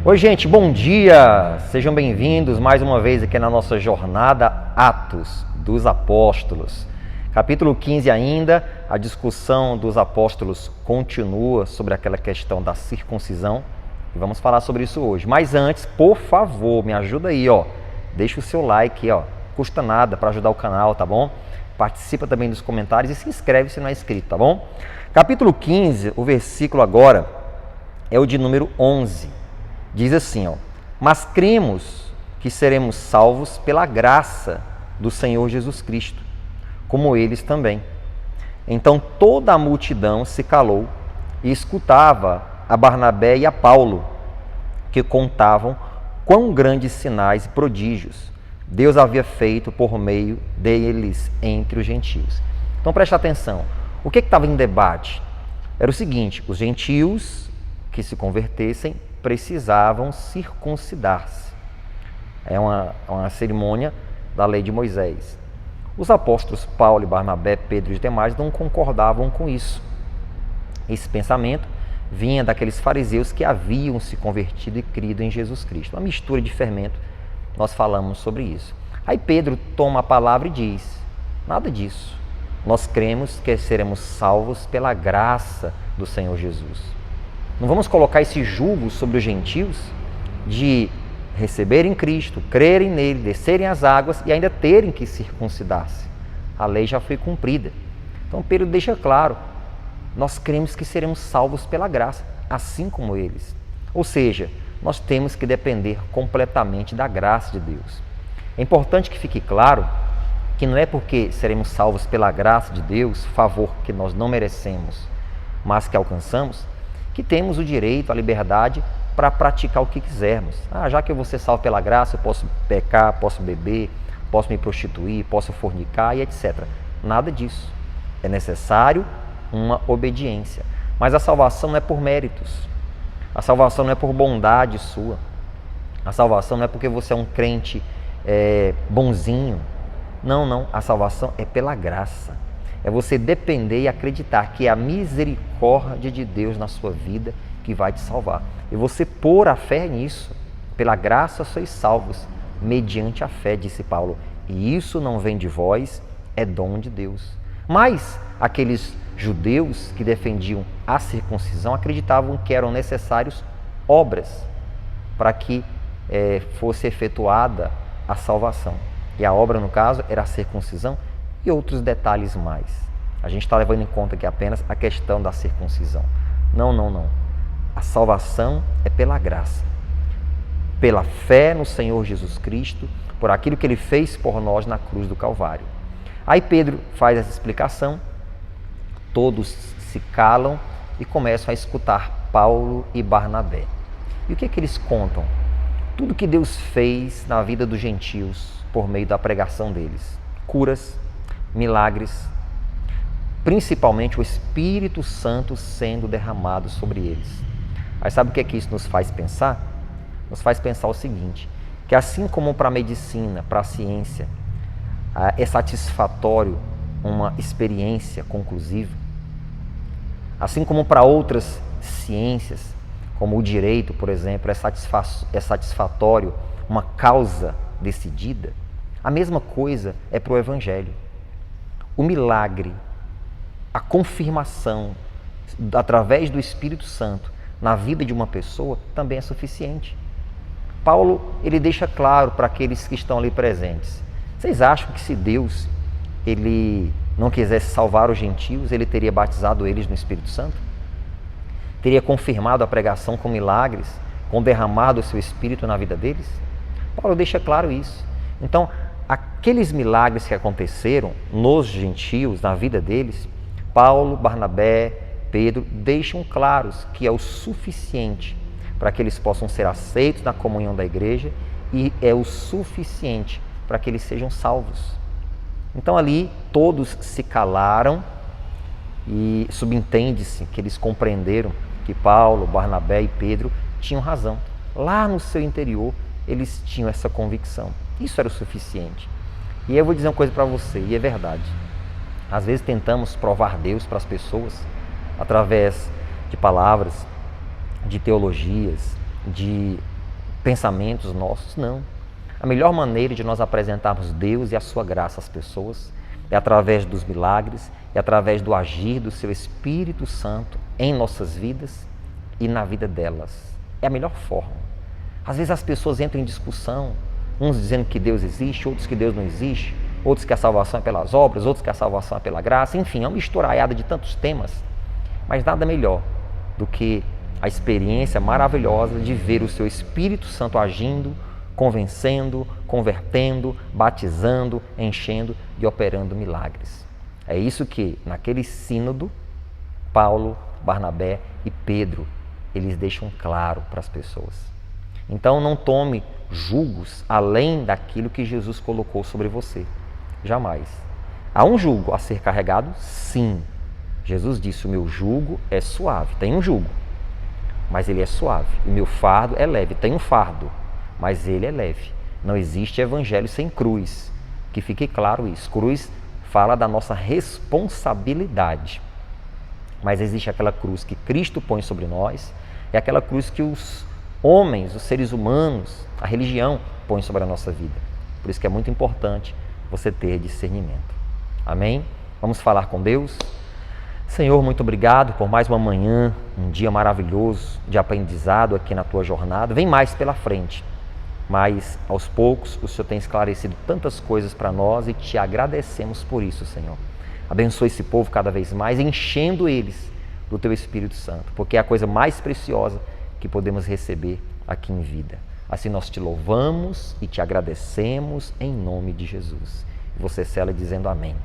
Oi, gente, bom dia! Sejam bem-vindos mais uma vez aqui na nossa jornada Atos dos Apóstolos. Capítulo 15 ainda, a discussão dos apóstolos continua sobre aquela questão da circuncisão e vamos falar sobre isso hoje. Mas antes, por favor, me ajuda aí, ó. Deixa o seu like, ó. Custa nada para ajudar o canal, tá bom? Participa também dos comentários e se inscreve se não é inscrito, tá bom? Capítulo 15, o versículo agora é o de número 11. Diz assim, ó: mas cremos que seremos salvos pela graça do Senhor Jesus Cristo, como eles também. Então toda a multidão se calou e escutava a Barnabé e a Paulo, que contavam quão grandes sinais e prodígios Deus havia feito por meio deles entre os gentios. Então preste atenção, o que estava em debate? Era o seguinte: os gentios que se convertessem precisavam circuncidar-se. É uma cerimônia da lei de Moisés. Os apóstolos Paulo e Barnabé, Pedro e os demais não concordavam com isso. Esse pensamento vinha daqueles fariseus que haviam se convertido e crido em Jesus Cristo. Uma mistura de fermento, nós falamos sobre isso. Aí Pedro toma a palavra e diz: nada disso. Nós cremos que seremos salvos pela graça do Senhor Jesus. Não vamos colocar esse jugo sobre os gentios de receberem Cristo, crerem nele, descerem as águas e ainda terem que circuncidar-se. A lei já foi cumprida. Então Pedro deixa claro: nós cremos que seremos salvos pela graça, assim como eles. Ou seja, nós temos que depender completamente da graça de Deus. É importante que fique claro que não é porque seremos salvos pela graça de Deus, favor que nós não merecemos, mas que alcançamos, que temos o direito, a liberdade para praticar o que quisermos. Já que eu vou ser salvo pela graça, eu posso pecar, posso beber, posso me prostituir, posso fornicar e etc. Nada disso. É necessário uma obediência. Mas a salvação não é por méritos. A salvação não é por bondade sua. A salvação não é porque você é um crente bonzinho. Não. A salvação é pela graça. É você depender e acreditar que é a misericórdia de Deus na sua vida que vai te salvar. E você pôr a fé nisso. Pela graça sois salvos, mediante a fé, disse Paulo. E isso não vem de vós, é dom de Deus. Mas aqueles judeus que defendiam a circuncisão acreditavam que eram necessários obras para que fosse efetuada a salvação. E a obra, no caso, era a circuncisão e outros detalhes mais. A gente está levando em conta aqui apenas a questão da circuncisão. Não. A salvação é pela graça, pela fé no Senhor Jesus Cristo, por aquilo que Ele fez por nós na cruz do Calvário. Aí Pedro faz essa explicação, todos se calam e começam a escutar Paulo e Barnabé. E o que é que eles contam? Tudo que Deus fez na vida dos gentios por meio da pregação deles. Curas, milagres, principalmente o Espírito Santo sendo derramado sobre eles. Aí sabe o que é que isso nos faz pensar? Nos faz pensar o seguinte, que assim como para a medicina, para a ciência, é satisfatório uma experiência conclusiva, assim como para outras ciências, como o direito, por exemplo, é satisfatório uma causa decidida, a mesma coisa é para o Evangelho. O milagre, a confirmação através do Espírito Santo na vida de uma pessoa também é suficiente. Paulo, ele deixa claro para aqueles que estão ali presentes: vocês acham que se Deus ele não quisesse salvar os gentios, ele teria batizado eles no Espírito Santo? Teria confirmado a pregação com milagres, com derramado o seu Espírito na vida deles? Paulo deixa claro isso. Então, aqueles milagres que aconteceram nos gentios, na vida deles, Paulo, Barnabé, Pedro deixam claros que é o suficiente para que eles possam ser aceitos na comunhão da igreja e é o suficiente para que eles sejam salvos. Então ali todos se calaram e subentende-se que eles compreenderam que Paulo, Barnabé e Pedro tinham razão. Lá no seu interior eles tinham essa convicção. Isso era o suficiente. E eu vou dizer uma coisa para você, e é verdade. Às vezes tentamos provar Deus para as pessoas através de palavras, de teologias, de pensamentos nossos, não. A melhor maneira de nós apresentarmos Deus e a sua graça às pessoas é através dos milagres, é através do agir do seu Espírito Santo em nossas vidas e na vida delas. É a melhor forma. Às vezes as pessoas entram em discussão, uns dizendo que Deus existe, outros que Deus não existe, outros que a salvação é pelas obras, outros que a salvação é pela graça, enfim, é uma misturaiada de tantos temas, mas nada melhor do que a experiência maravilhosa de ver o seu Espírito Santo agindo, convencendo, convertendo, batizando, enchendo e operando milagres. É isso que, naquele sínodo, Paulo, Barnabé e Pedro, eles deixam claro para as pessoas. Então não tome julgos além daquilo que Jesus colocou sobre você. Jamais. Há um jugo a ser carregado? Sim. Jesus disse, o meu jugo é suave. Tem um jugo, mas ele é suave. O meu fardo é leve. Tem um fardo, mas ele é leve. Não existe evangelho sem cruz. Que fique claro isso. Cruz fala da nossa responsabilidade. Mas existe aquela cruz que Cristo põe sobre nós, é aquela cruz que os homens, os seres humanos, a religião põe sobre a nossa vida. Por isso que é muito importante você ter discernimento. Amém? Vamos falar com Deus? Senhor, muito obrigado por mais uma manhã, um dia maravilhoso de aprendizado aqui na tua jornada. Vem mais pela frente, mas aos poucos o Senhor tem esclarecido tantas coisas para nós e te agradecemos por isso, Senhor. Abençoa esse povo cada vez mais, enchendo eles do teu Espírito Santo, porque é a coisa mais preciosa que podemos receber aqui em vida. Assim nós te louvamos e te agradecemos em nome de Jesus. Você sela dizendo amém.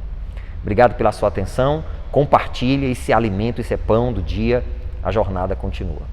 Obrigado pela sua atenção, compartilhe esse alimento, esse pão do dia, a jornada continua.